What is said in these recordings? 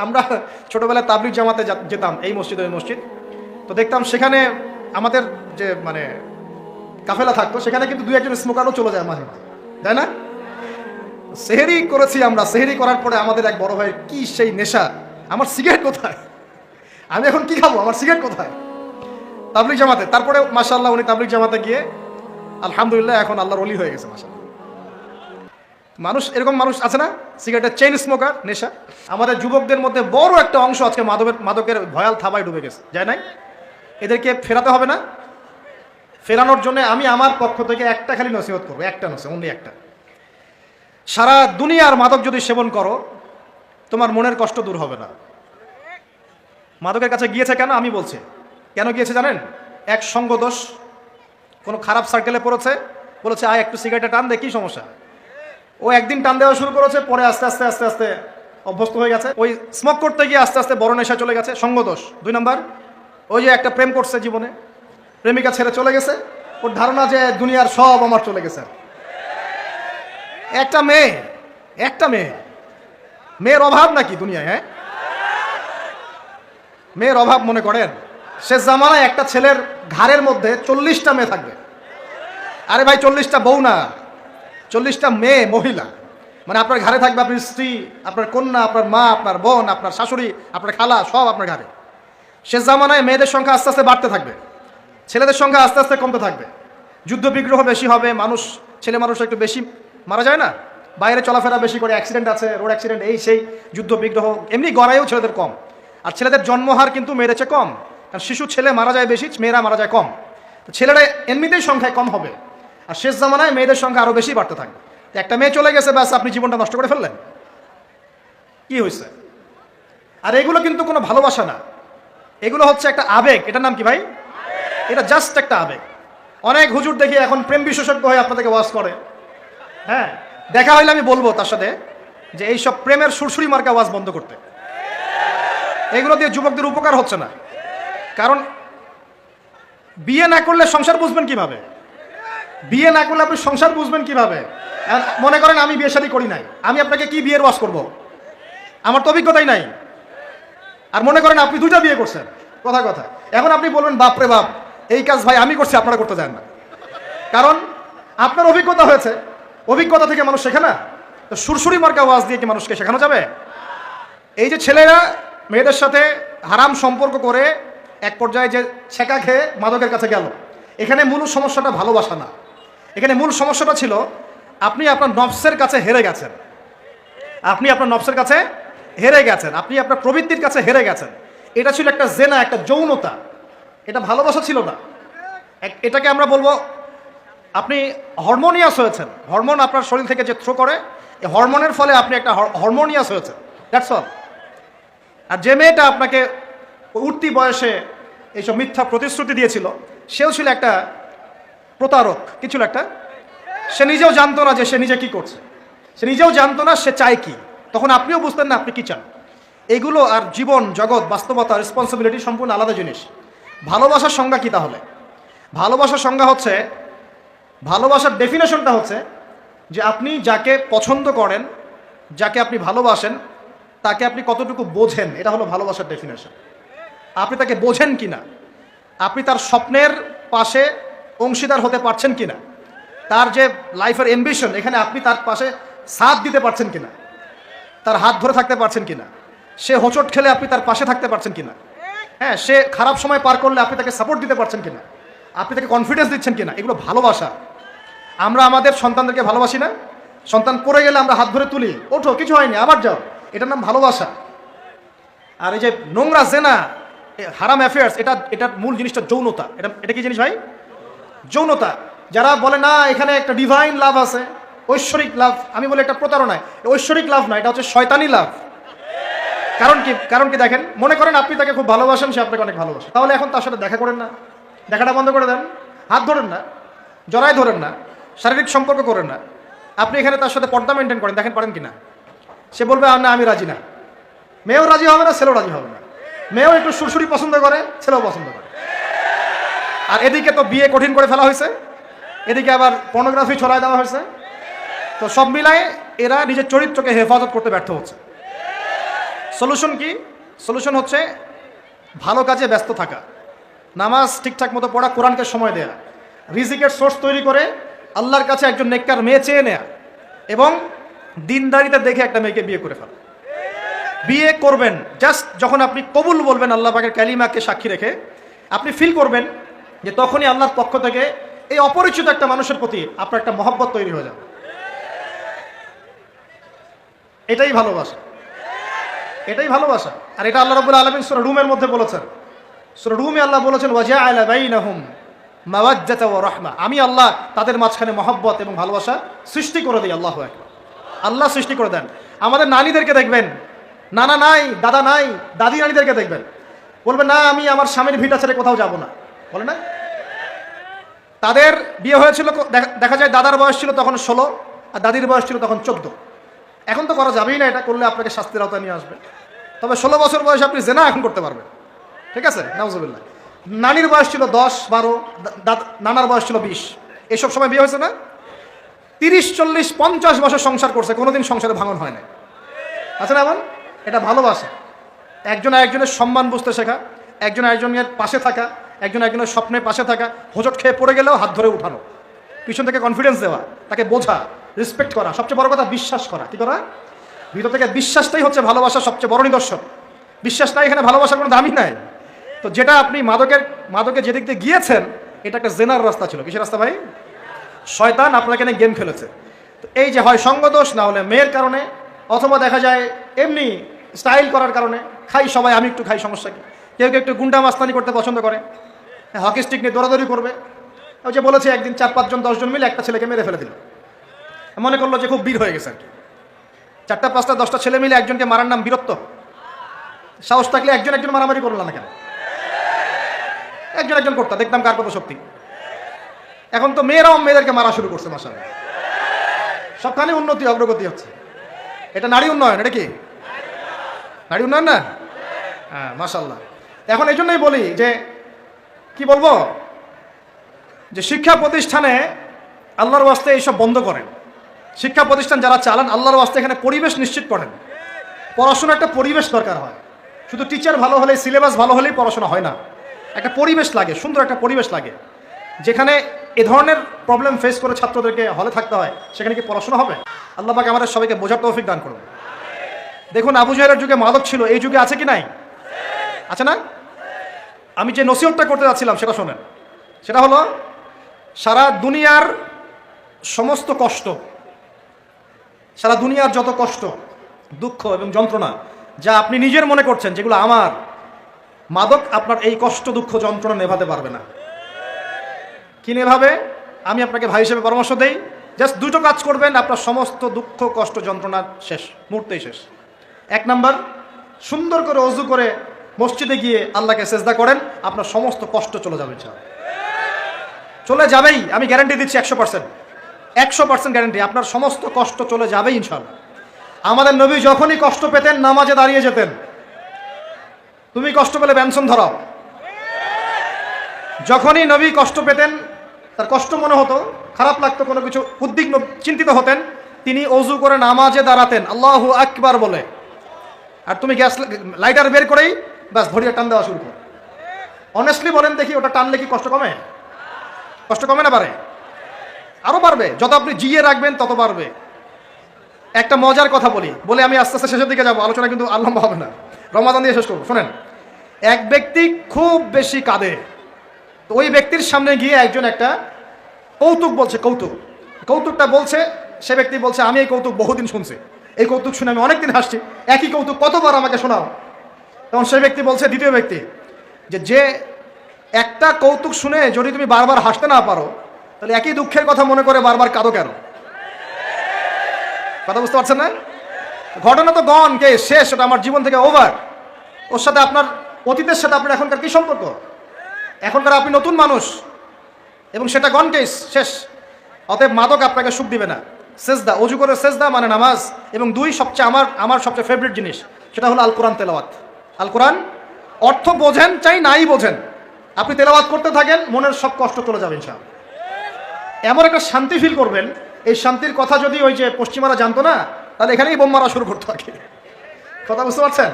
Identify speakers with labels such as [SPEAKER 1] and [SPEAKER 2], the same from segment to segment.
[SPEAKER 1] আমরা ছোটোবেলায় তাবলিগ জামাতে যেতাম, এই মসজিদ ওই মসজিদ, তো দেখতাম সেখানে আমাদের যে মানে কাফেলা থাকতো, সেখানে কিন্তু দুই একজন স্মোকারও চলে যায় মাঝে মাঝে, তাই না? সেহেরি করেছি আমরা, সেহেরি করার পরে আমাদের এক বড় ভাইয়ের কি সেই নেশা, আমার সিগারেট কোথায়, আমি এখন কি খাবো, আমার সিগারেট কোথায়, তাবলিগ জামাতে। তারপরে মাশাআল্লাহ উনি তাবলিগ জামাতে গিয়ে আলহামদুলিল্লাহ এখন আল্লাহর ওলি হয়ে গেছে মাশাআল্লাহ। মানুষ এরকম মানুষ আছে না, সিগারেটের চেইন স্মোকার, নেশা। আমাদের যুবকদের মধ্যে বড় একটা অংশ আজকে মাদকের ভয়াল থাবায় ডুবে গেছে, যায় নাই? এদেরকে ফেরাতে হবে না? ফেরানোর জন্য আমি আমার পক্ষ থেকে একটা খালি নসিহত করবো, একটা নসিহত, অনলি একটা। সারা দুনিয়ার মাদক যদি সেবন করো, তোমার মনের কষ্ট দূর হবে না। মাদকের কাছে গিয়েছে কেন আমি বলছি, কেন গিয়েছে জানেন? এক সঙ্গদোষ, কোনো খারাপ সার্কেলে পড়েছে, বলেছে আয় একটু সিগারেটে টান দে, কি সমস্যা। ও একদিন টান দেওয়া শুরু করেছে, পরে আস্তে আস্তে আস্তে আস্তে অভ্যস্ত হয়ে গেছে। ওই স্মোক করতে গিয়ে আস্তে আস্তে বড় নেশা চলে গেছে, সঙ্গদোষ। 2 নম্বর, ওই যে একটা প্রেম করছে জীবনে, প্রেমিকা ছেড়ে চলে গেছে, ওর ধারণা যে দুনিয়ার সব আমার চলে গেছে। একটা মেয়ে, মেয়ের অভাব নাকি দুনিয়ায়? হ্যাঁ, মেয়ের অভাব মনে করেন? সে জামানায় একটা ছেলের ঘাড়ের মধ্যে 40টা মেয়ে থাকবে। আরে ভাই, 40টা বউ না, 40টা মেয়ে, মহিলা। মানে আপনার ঘাড়ে থাকবে আপনার স্ত্রী, আপনার কন্যা, আপনার মা, আপনার বোন, আপনার শাশুড়ি, আপনার খালা, সব আপনার ঘাড়ে। সে জামানায় মেয়েদের সংখ্যা আস্তে আস্তে বাড়তে থাকবে, ছেলেদের সংখ্যা আস্তে আস্তে কমতে থাকবে, যুদ্ধ বিগ্রহ বেশি হবে, ছেলে মানুষ একটু বেশি মারা যায় না, বাইরে চলাফেরা বেশি করে, অ্যাক্সিডেন্ট আছে, রোড অ্যাক্সিডেন্ট, এই সেই, যুদ্ধ বিগ্রহ। এমনি গড়াইও ছেলেদের কম, আর ছেলেদের জন্মহার কিন্তু মেয়েদের চেয়ে কম, কারণ শিশু ছেলে মারা যায় বেশি, মেয়েরা মারা যায় কম। তো ছেলেরা এমনিতেই সংখ্যায় কম হবে, আর শেষ জামানায় মেয়েদের সংখ্যা আরও বেশি বাড়তে থাকবে। একটা মেয়ে চলে গেছে, ব্যাস আপনি জীবনটা নষ্ট করে ফেললেন, কি হয়েছে? আর এগুলো কিন্তু কোনো ভালোবাসা না, এগুলো হচ্ছে একটা আবেগ। এটার নাম কি ভাই? এটা জাস্ট একটা আবেগ। অনেক হুজুর দেখি এখন প্রেম বিশেষজ্ঞ হয়ে আপনাদেরকে ওয়াজ করে। হ্যাঁ, দেখা হইলে আমি বলবো তার সাথে যে এইসব প্রেমের সুরসুরি মার্কা ওয়াজ বন্ধ করতে। এগুলো দিয়ে যুবকদের উপকার হচ্ছে না, কারণ বিয়ে না করলে সংসার বুঝবেন কিভাবে? বিয়ে না করলে আপনি সংসার বুঝবেন কিভাবে? মনে করেন আমি বিয়ে শাদী করি নাই, আমি আপনাকে কি বিয়ের ওয়াজ করব? আমার তো অভিজ্ঞতাই নাই। আর মনে করেন আপনি 2টা বিয়ে করছেন, কথা এখন আপনি বলবেন বাপরে বাপ, এই কাজ ভাই আমি করছি, আপনারা করতে যান না, কারণ আপনার অভিজ্ঞতা হয়েছে, অভিজ্ঞতা থেকে মানুষ শেখে না। তো সুরসুরি মার্কা ওয়াজ দিয়ে কি মানুষকে শেখানো যাবে? এই যে ছেলেরা মেয়েদের সাথে হারাম সম্পর্ক করে এক পর্যায়ে যে ছেঁকা খেয়ে মাদকের কাছে গেল, এখানে মূল সমস্যাটা ভালোবাসা না, এখানে মূল সমস্যাটা ছিল আপনি আপনার নফসের কাছে হেরে গেছেন, আপনি আপনার নফসের কাছে হেরে গেছেন, আপনি আপনার প্রবৃত্তির কাছে হেরে গেছেন। এটা ছিল একটা জেনা, একটা যৌনতা, এটা ভালোবাসা ছিল না। এটাকে আমরা বলবো আপনি হরমোনিয়াস হয়েছেন, হরমোন আপনার শরীর থেকে যে থ্রো করে, এই হরমোনের ফলে আপনি একটা হরমোনিয়াস হয়েছেন, দ্যাটস অল। আর যে মেয়েটা আপনাকে উঠতি বয়সে এইসব মিথ্যা প্রতিশ্রুতি দিয়েছিল, সেও ছিল একটা প্রতারক, কি ছিল একটা, সে নিজেও জানতো না যে সে নিজে কি করছে, সে নিজেও জানতো না সে চায় কি, তখন আপনিও বুঝতেন না আপনি কি চান। এগুলো আর জীবন জগৎ বাস্তবতা রেসপন্সিবিলিটি সম্পূর্ণ আলাদা জিনিস। ভালোবাসার সংজ্ঞা কি তাহলে? ভালোবাসার সংজ্ঞা হচ্ছে, ভালোবাসার ডেফিনেশনটা হচ্ছে যে আপনি যাকে পছন্দ করেন, যাকে আপনি ভালোবাসেন, তাকে আপনি কতটুকু বোঝেন, এটা হলো ভালোবাসার ডেফিনেশন। আপনি তাকে বোঝেন কিনা, আপনি তার স্বপ্নের পাশে অংশীদার হতে পারছেন কিনা, তার যে লাইফের অ্যাম্বিশন, এখানে আপনি তার পাশে সাথ দিতে পারছেন কিনা, তার হাত ধরে থাকতে পারছেন কিনা, সে হোঁচট খেলে আপনি তার পাশে থাকতে পারছেন কিনা, হ্যাঁ, সে খারাপ সময় পার করলে আপনি তাকে সাপোর্ট দিতে পারছেন কিনা, আপনি তাকে কনফিডেন্স দিচ্ছেন কিনা, এগুলো ভালোবাসা। আমরা আমাদের সন্তানদেরকে ভালোবাসি না? সন্তান পড়ে গেলে আমরা হাত ধরে তুলি, ওঠো, কিছু হয়নি, আবার যাও, এটার নাম ভালোবাসা। আর এই যে নোংরা জেনা, হারাম অ্যাফেয়ার্স, এটার মূল জিনিসটা যৌনতা। এটা কি জিনিস ভাই? যৌনতা। যারা বলে না এখানে একটা ডিভাইন লাভ আছে, ঐশ্বরিক লাভ, আমি বলি একটা প্রতারণায়, ঐশ্বরিক লাভ না, এটা হচ্ছে শয়তানি লাভ। কারণ কি দেখেন, মনে করেন আপনি তাকে খুব ভালোবাসেন, সে আপনাকে অনেক ভালোবাসে, তাহলে এখন তার সাথে দেখা করেন না, দেখাটা বন্ধ করে দেন, হাত ধরেন না, জড়ায় ধরেন না, শারীরিক সম্পর্ক করেন না, আপনি এখানে তার সাথে পর্দা মেনটেন করেন, দেখেন পারেন কিনা। সে বলবে না আমি রাজি না, মেয়েও রাজি হবে না, ছেলেও রাজি হবে না, মেয়েও একটু সুরসুরি পছন্দ করে, ছেলেও পছন্দ করে। আর এদিকে তো বিয়ে কঠিন করে ফেলা হয়েছে, এদিকে আবার পর্নোগ্রাফি ছড়ায় দেওয়া হয়েছে, তো সব মিলায় এরা নিজের চরিত্রকে হেফাজত করতে ব্যর্থ হচ্ছে। সলিউশন কি? সলিউশন হচ্ছে ভালো কাজে ব্যস্ত থাকা, নামাজ ঠিকঠাক মতো পড়া, কোরআনকে সময় দেয়া, রিজিকের সোর্স তৈরি করে আল্লাহর কাছে একজন নেককার মেয়ে চেয়ে নেয়া, এবং দিনদারিতে দেখে একটা মেয়েকে বিয়ে করে ফেলা। বিয়ে করবেন জাস্ট যখন আপনি কবুল বলবেন আল্লাহ পাকের কালিমাকে সাক্ষী রেখে, আপনি ফিল করবেন যে তখনই আল্লাহর পক্ষ থেকে এই অপরিচিত একটা মানুষের প্রতি আপনার একটা মহব্বত তৈরি হয়ে যাবে। এটাই ভালোবাসা, এটাই ভালোবাসা। আর এটা আল্লাহ রাব্বুল আলামিন সূরা রুমের মধ্যে বলেছেন। সূরা রুমে আল্লাহ বলেছেন ওয়াজআলা বাইনাহুম মাওয়াজ্জাতা ওয়া রাহমা, আমি আল্লাহ তাদের মাঝখানে মহব্বত এবং ভালোবাসা সৃষ্টি করে দিই। আল্লাহু আকবার, আল্লাহ সৃষ্টি করে দেন। আমাদের নানীদেরকে দেখবেন, নানা নাই, দাদা নাই, দাদি নানীদেরকে দেখবেন, বলবেন না আমি আমার স্বামীর ভিটা ছেড়ে কোথাও যাব না, বলে না? তাদের বিয়ে হয়েছিল, দেখা যায় দাদার বয়স ছিল তখন 16 আর দাদির বয়স ছিল তখন 14। এখন তো করা যাবেই না, এটা করলে আপনাকে শাস্তির আওতায় নিয়ে আসবে। তবে 16 বছর বয়সে আপনি জেনা এখন করতে পারবেন, ঠিক আছে, নাউজুবিল্লাহ। নানির বয়স ছিল 10, 12, নানার বয়স ছিল 20, এসব সময় বিয়ে হয়েছে না? 30, 40, 50 বছর সংসার করছে, কোনোদিন সংসারে ভাঙন হয় না, আছে না? এমন এটা ভালোবাসা। একজন আরেকজনের সম্মান বুঝতে শেখা, একজন আরেকজনের পাশে থাকা, একজন আরেকজনের স্বপ্নের পাশে থাকা, হোঁচট খেয়ে পড়ে গেলেও হাত ধরে উঠানো, পিছন থেকে কনফিডেন্স দেওয়া, তাকে বোঝা, রেসপেক্ট করা, সবচেয়ে বড় কথা বিশ্বাস করা। কি করা? ভিতর থেকে বিশ্বাসটাই হচ্ছে ভালোবাসার সবচেয়ে বড় নিদর্শন। বিশ্বাস নাই, এখানে ভালোবাসার কোনো দামই নাই। তো যেটা আপনি মাদকে যেদিক দিয়ে গিয়েছেন, এটা একটা জেনার রাস্তা ছিল। কিসের রাস্তা ভাই? শয়তান আপনাকে নিয়ে গেম খেলেছে। তো এই যে হয় সঙ্গদোষ, না হলে মেয়ের কারণে, অথবা দেখা যায় এমনি স্টাইল করার কারণে, খাই সবাই, আমি একটু খাই, সমস্যা কি? কেউ কেউ একটু গুন্ডা মাস্তানি করতে পছন্দ করে, হকি স্টিক নিয়ে দৌড়াদৌড়ি করবে। ওই যে বলেছে একদিন 4-5 জন 10 জন মিলে একটা ছেলেকে মেরে ফেলে দিল, মনে করলো যে খুব বীর হয়ে গেছে। 4টা 5টা 10টা ছেলে মিলে একজনকে মারার নাম বীরত্ব? সাহস থাকলে একজন একজন মারামারি করলো না কেন? একজন একজন করতে দেখতাম কার কত শক্তি। এখন তো মেয়েরাও মেয়েদেরকে মারা শুরু করছে, মাশাআল্লাহ, সবখানে উন্নতি অগ্রগতি হচ্ছে। এটা নারী উন্নয়ন, এটা কি নারী উন্নয়ন না? হ্যাঁ, মাশাআল্লাহ। এখন এই জন্যই বলি যে কি বলবো, যে শিক্ষা প্রতিষ্ঠানে আল্লাহর ওয়াস্তে এইসব বন্ধ করেন। শিক্ষা প্রতিষ্ঠান যারা চালান আল্লাহর ওয়াস্তে এখানে পরিবেশ নিশ্চিত করেন। পড়াশোনা একটা পরিবেশ দরকার হয়। শুধু টিচার ভালো হলে, সিলেবাস ভালো হলেই পড়াশোনা হয় না, একটা পরিবেশ লাগে, সুন্দর একটা পরিবেশ লাগে, যেখানে এ ধরনের প্রবলেম ফেস করে ছাত্রদেরকে হলে থাকতে হয়। সেখানে কি পড়াশোনা হবে? আল্লাহ পাক আমাদের সবাইকে বোঝার তৌফিক দান করুন। দেখুন, আবু জাহেলের যুগে মাদক ছিল, এই যুগে আছে কি নাই? আছে না? আমি যে নসিহতটা করতে যাচ্ছিলাম সেটা শোনেন। সেটা হলো, সারা দুনিয়ার সমস্ত কষ্ট, সারা দুনিয়ার যত কষ্ট, দুঃখ এবং যন্ত্রণা যা আপনি নিজের মনে করছেন, যেগুলো আমার, মাদক আপনার এই কষ্ট, দুঃখ, যন্ত্রণা নেভাতে পারবে না। কি নেভাবে? আমি আপনাকে ভাই হিসেবে পরামর্শ দেই, জাস্ট দুটো কাজ করবেন, আপনার সমস্ত দুঃখ, কষ্ট, যন্ত্রণা শেষ, মুহূর্তেই শেষ। 1 নাম্বার, সুন্দর করে ওযু করে মসজিদে গিয়ে আল্লাহকে সেজদা করেন, আপনার সমস্ত কষ্ট চলে যাবে, চলে যাবেই, আমি গ্যারান্টি দিচ্ছি 100% গ্যারান্টি, আপনার সমস্ত কষ্ট চলে যাবেই ইনশাআল্লাহ। আমাদের নবী যখনই কষ্ট পেতেন নামাজে দাঁড়িয়ে যেতেন। তুমি কষ্ট পেলে ব্যঞ্জন ধরাও। যখনই নবী কষ্ট পেতেন, তার কষ্ট মনে হতো, খারাপ লাগতো, কোনো কিছু উদ্বিগ্ন, চিন্তিত হতেন, তিনি ওযু করে নামাজে দাঁড়াতেন আল্লাহু আকবার বলে। আর তুমি গ্যাস লাইটার বের করেই ব্যাস ধরিয়ে টান দেওয়া শুরু করো। অনেস্টলি বলেন দেখি, ওটা টানলে কি কষ্ট কমে? কষ্ট কমে না? বাড়ে, আরো বাড়বে। যত আপনি জিয়ে রাখবেন তত বাড়বে। একটা মজার কথা বলে আমি আস্তে আস্তে শেষের দিকে যাবো, আলোচনা কিন্তু আর লম্বা হবে না, রমাদান দিয়ে শেষ করবো। শোনেন, এক ব্যক্তি খুব বেশি কাঁদে, তো ওই ব্যক্তির সামনে গিয়ে একজন একটা কৌতুক বলছে, কৌতুকটা বলছে, সে ব্যক্তি বলছে আমি এই কৌতুক বহুদিন শুনছি, এই কৌতুক শুনে আমি অনেকদিন হাসছি, একই কৌতুক কতবার আমাকে শোনাও। তখন সেই ব্যক্তি বলছে, দ্বিতীয় ব্যক্তি, যে একটা কৌতুক শুনে যদি তুমি বারবার হাসতে না পারো, তাহলে একই দুঃখের কথা মনে করে বারবার কাঁদো কেন? কথা বুঝতে পারছেন না? ঘটনা তো গন, কে শেষ, ওটা আমার জীবন থেকে ওভার। ওর সাথে আপনার অতীতের সাথে আপনার এখনকার কি সম্পর্ক? এখনকার আপনি নতুন মানুষ, এবং সেটা গন কেস, শেষ। অতএব মাদক আপনাকে সুখ দিবে না। সেজদা, ওযু করে সেজদা মানে নামাজ, এবং 2 সবচেয়ে আমার সবচেয়ে ফেভারিট জিনিস, সেটা হলো আল কোরআন তেলাওয়াত। আল কোরআন অর্থ বোঝেন চাই নাই বোঝেন, আপনি তেলাওয়াত করতে থাকেন, মনের সব কষ্ট চলে যাবে ইনশাআল্লাহ। এমন একটা শান্তি ফিল করবেন, এই শান্তির কথা যদি ওই যে পশ্চিমারা জানতো না, তাহলে এখানেই বোম মারা শুরু করতো আর কি। কথা বুঝতে পারছেন?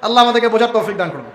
[SPEAKER 1] আল্লাহ আমাদেরকে বোঝার তৌফিক দান করুন।